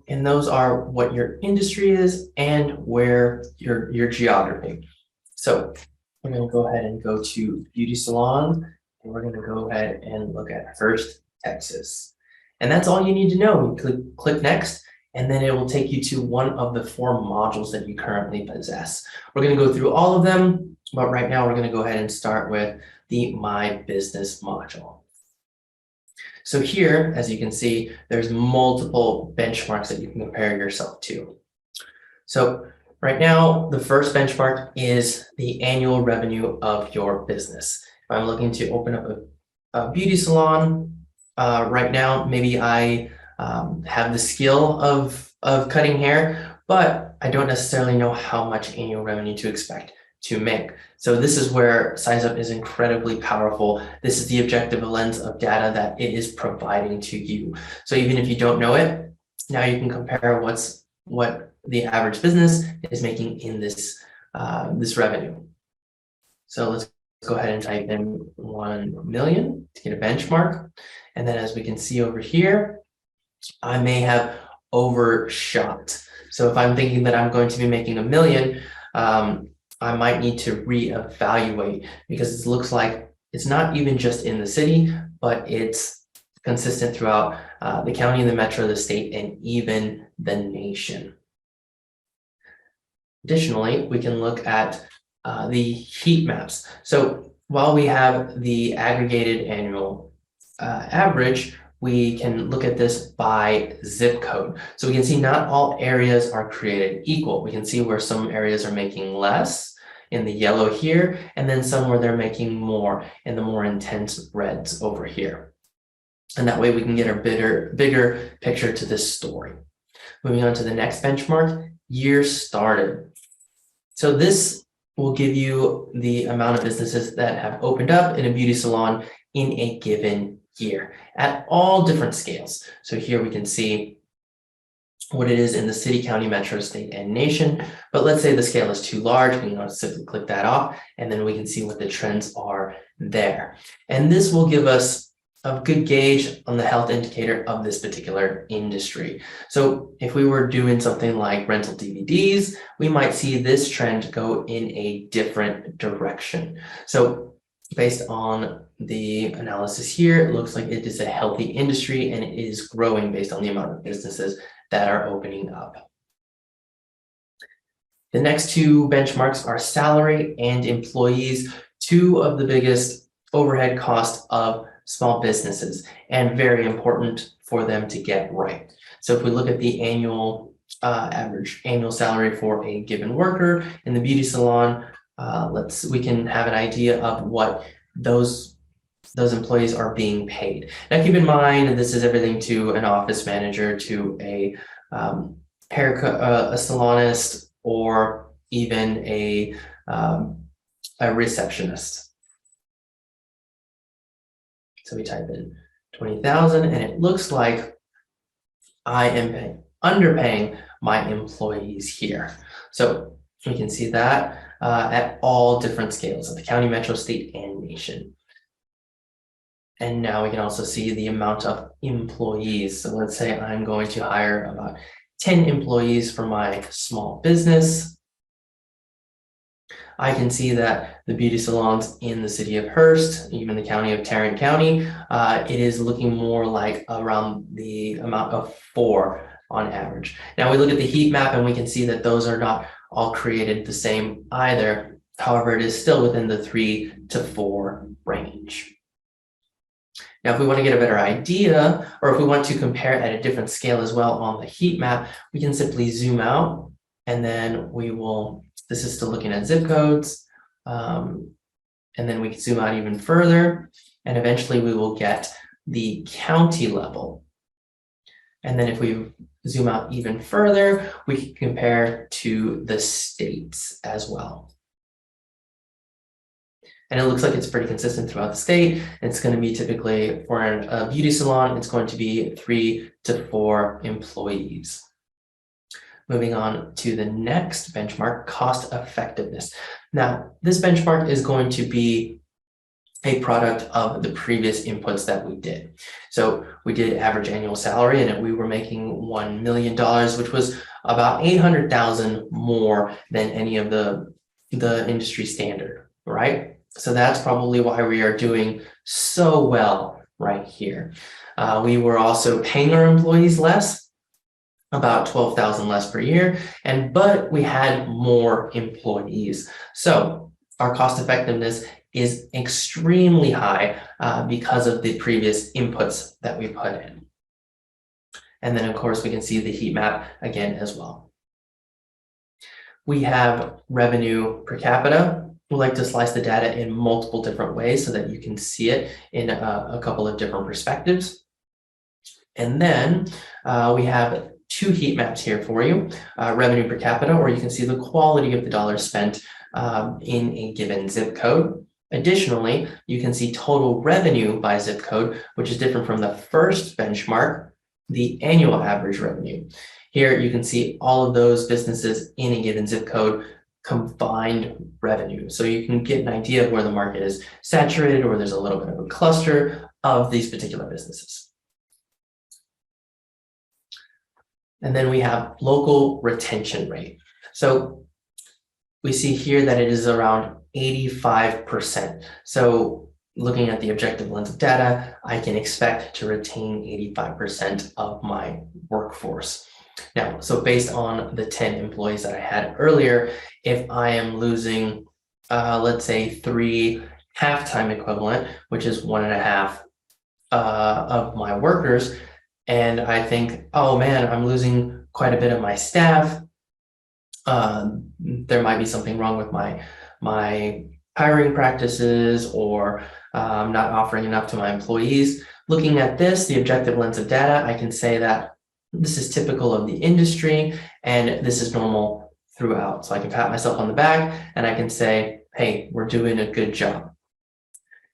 and those are what your industry is and where your geography. So we're going to go ahead and go to beauty salon, and we're going to go ahead and look at Hurst, Texas. And that's all you need to know. Click next, and then it will take you to one of the 4 modules that you currently possess. We're going to go through all of them, but right now we're going to go ahead and start with the My Business module. So here, as you can see, there's multiple benchmarks that you can compare yourself to. So right now, the first benchmark is the annual revenue of your business. If I'm looking to open up a beauty salon, right now, maybe I have the skill of cutting hair, but I don't necessarily know how much annual revenue to expect to make. So this is where SizeUp is incredibly powerful. This is the objective lens of data that it is providing to you. So even if you don't know it, now you can compare what the average business is making in this this revenue. So let's go ahead and type in 1 million to get a benchmark. And then as we can see over here, I may have overshot. So if I'm thinking that I'm going to be making 1 million, I might need to reevaluate, because it looks like it's not even just in the city, but it's consistent throughout the county, the metro, the state, and even the nation. Additionally, we can look at the heat maps. So while we have the aggregated annual average, we can look at this by zip code. So we can see not all areas are created equal. We can see where some areas are making less in the yellow here, and then some where they're making more in the more intense reds over here. And that way we can get a bigger picture to this story. Moving on to the next benchmark, year started. So this will give you the amount of businesses that have opened up in a beauty salon in a given year at all different scales. So here we can see what it is in the city, county, metro, state, and nation. But let's say the scale is too large, we can simply click that off, and then we can see what the trends are there. And this will give us a good gauge on the health indicator of this particular industry. So if we were doing something like rental DVDs, we might see this trend go in a different direction. So based on the analysis here, it looks like it is a healthy industry and it is growing based on the amount of businesses that are opening up. The next 2 benchmarks are salary and employees, 2 of the biggest overhead costs of small businesses, and very important for them to get right. So if we look at the annual average annual salary for a given worker in the beauty salon, we can have an idea of what those employees are being paid. Now keep in mind, this is everything to an office manager, to a haircut, a salonist, or even a receptionist. So we type in 20,000, and it looks like I am underpaying my employees here. So we can see that at all different scales of the county, metro, state, and nation. And now we can also see the amount of employees. So let's say I'm going to hire about 10 employees for my small business. I can see that the beauty salons in the city of Hurst, even the county of Tarrant County, it is looking more like around the amount of 4 on average. Now we look at the heat map and we can see that those are not all created the same either. However, it is still within the 3 to 4 range. Now, if we want to get a better idea, or if we want to compare at a different scale as well on the heat map, we can simply zoom out, and then we will, this is still looking at zip codes, and then we can zoom out even further, and eventually we will get the county level. And then if we zoom out even further, we can compare to the states as well. And it looks like it's pretty consistent throughout the state. It's going to be typically, for a beauty salon, it's going to be 3 to 4 employees. Moving on to the next benchmark, cost effectiveness. Now, this benchmark is going to be a product of the previous inputs that we did. So we did average annual salary, and we were making $1 million, which was about 800,000 more than any of the industry standard, right? So that's probably why we are doing so well right here. We were also paying our employees less, about 12,000 less per year, but we had more employees. So our cost effectiveness is extremely high because of the previous inputs that we put in. And then of course we can see the heat map again as well. We have revenue per capita. We like to slice the data in multiple different ways so that you can see it in a couple of different perspectives. And then we have two heat maps here for you, revenue per capita, or you can see the quality of the dollars spent in a given zip code. Additionally, you can see total revenue by zip code, which is different from the first benchmark, the annual average revenue. Here you can see all of those businesses in a given zip code combined revenue. So you can get an idea of where the market is saturated or there's a little bit of a cluster of these particular businesses. And then we have local retention rate. So we see here that it is around 85%. So looking at the objective lens of data, I can expect to retain 85% of my workforce. Now, so based on the 10 employees that I had earlier, if I am losing, let's say 3 half-time equivalent, which is 1.5 of my workers, and I think, oh man, I'm losing quite a bit of my staff, there might be something wrong with my hiring practices, or not offering enough to my employees. Looking at this, the objective lens of data, I can say that this is typical of the industry and this is normal throughout. So I can pat myself on the back and I can say, hey, we're doing a good job.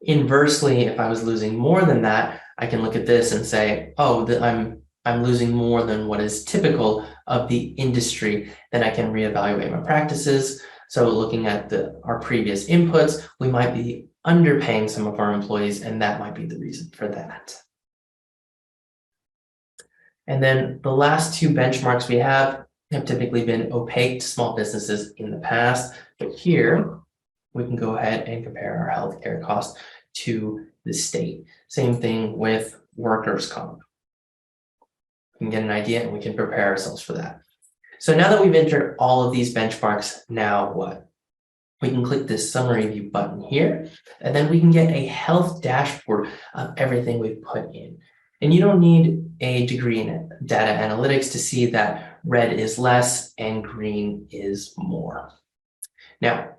Inversely, if I was losing more than that, I can look at this and say, oh, I'm losing more than what is typical of the industry. Then I can reevaluate my practices. So looking at our previous inputs, we might be underpaying some of our employees, and that might be the reason for that. And then the last two benchmarks we have typically been opaque to small businesses in the past, but here we can go ahead and compare our healthcare costs to the state. Same thing with workers' comp. We can get an idea and we can prepare ourselves for that. So now that we've entered all of these benchmarks, now what? We can click this summary view button here, and then we can get a health dashboard of everything we've put in. And you don't need a degree in data analytics to see that red is less and green is more. Now,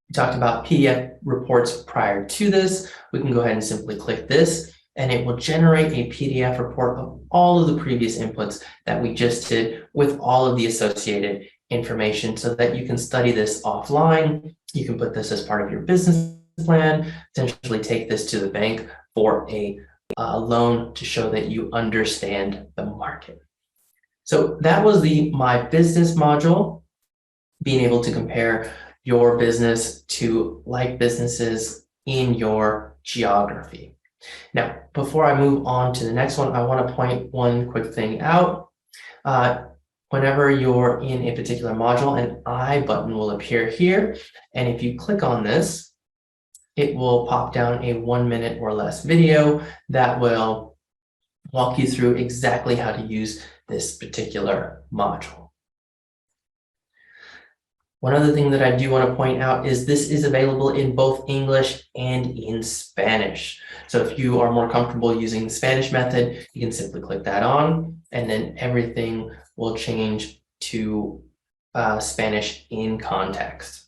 we talked about PDF reports prior to this. We can go ahead and simply click this, and it will generate a PDF report of all of the previous inputs that we just did with all of the associated information so that you can study this offline. You can put this as part of your business plan, potentially take this to the bank for a loan to show that you understand the market. So that was the My Business module, being able to compare your business to like businesses in your geography. Now, before I move on to the next one, I want to point one quick thing out. Whenever you're in a particular module, an I button will appear here. And if you click on this, it will pop down a 1 minute or less video that will walk you through exactly how to use this particular module. One other thing that I do want to point out is this is available in both English and in Spanish. So if you are more comfortable using the Spanish method, you can simply click that on, and then everything will change to Spanish in context.